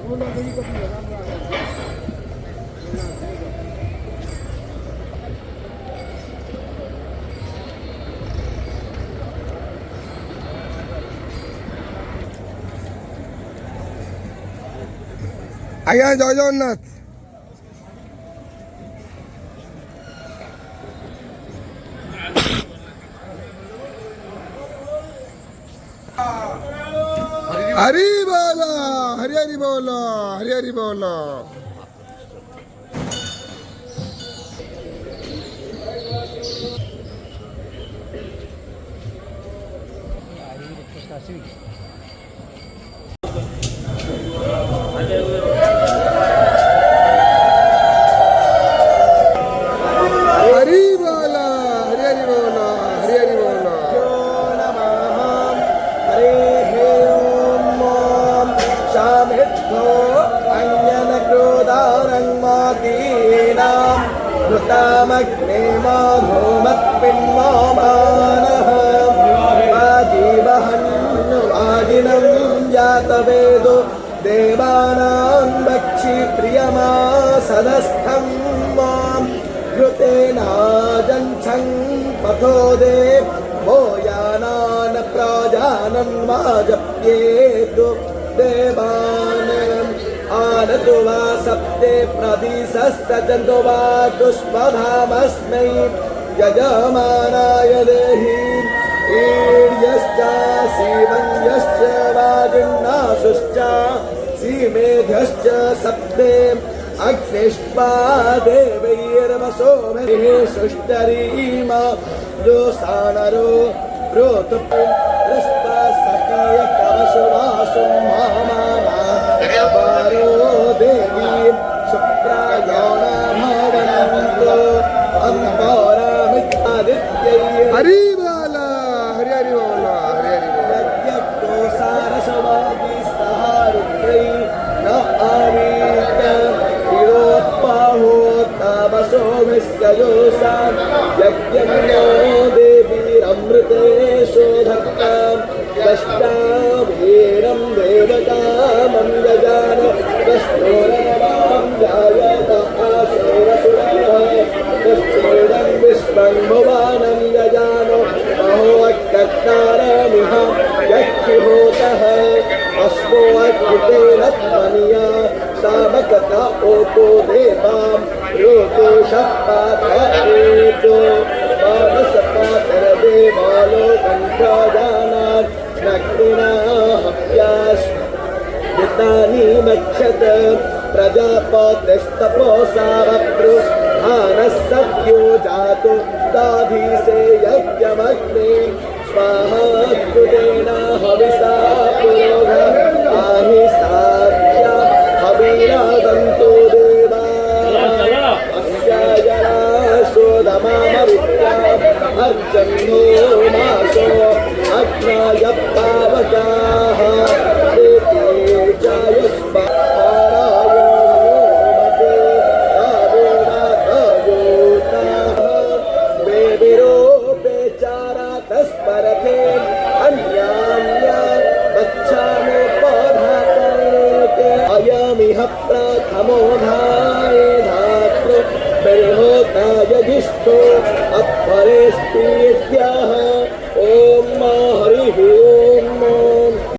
আজ্ঞা জয় জগন্নাথ। हरी बोलो, हरी हरी बोलो, हरी हरी बोलो। हरी बोलो, हरी हरी बोलो, हरी हरी बोलो। कृतामग्ने माधोमत्पिन्नो मानः आजीवहन्नुवाजिनं जातवेदो देवानां भक्षि प्रियमासदस्थं मां घृतेनाजन्छं पथो देवो यानान् प्राजानन् वाजप्येतु देवान् आनतु वा सप्ते प्रदिशस्तजन्तु वा दुष्पधामस्मै यजमानाय देहि ईर्यश्च सीवन्यश्च वाजिन्नाशुश्च सीमेध्यश्च सप्ते अग्निष्पा देवैर्वसोभिः सुष्टरीमा जोसानरो प्रोतुपु रस्ता सखीय कवशुवासुं मामाना पारो देवी शुक्रायाणाभवन्तो अम्बरामित्यादित्यै हरी बोलो, हरी हरी बोलो, हरी हरी बोलो। यज्ञो सारसवादी सहारुद्रै न आवीत विरोत्पाहो तामसो विस्कयोसा यज्ञं नो देवीरमृते शोधक्ताम् दष्टावीरं देवतामं यजान दष्टोरनवां जायत आसेवसुरः दष्टोरं विश्वं भुवानं यजानो अहो अक्कर्तारमिह यक्षिहोतः अस्मो अकृतेन त्वनिया सामकता ओतो देवां रोतेशः पाठयेतो मानसपातरदेवालो कण्ठाजानान् नग्निनाहव्यास्तानि मक्षत प्रजापतिस्तपोसावप्रुधानः सख्यो जातो दाधीसे यज्ञमग्ने स्वाहा कृतेन हविषा पुरोह आहि साध्या हविरादन्तो देवा अस्यायना शोधमामविद्या अर्चन्नो मासो अग्नाय पावकाः तस्परथे अन्यान्या गच्छामो पौधाते अयमिह प्रथमो धा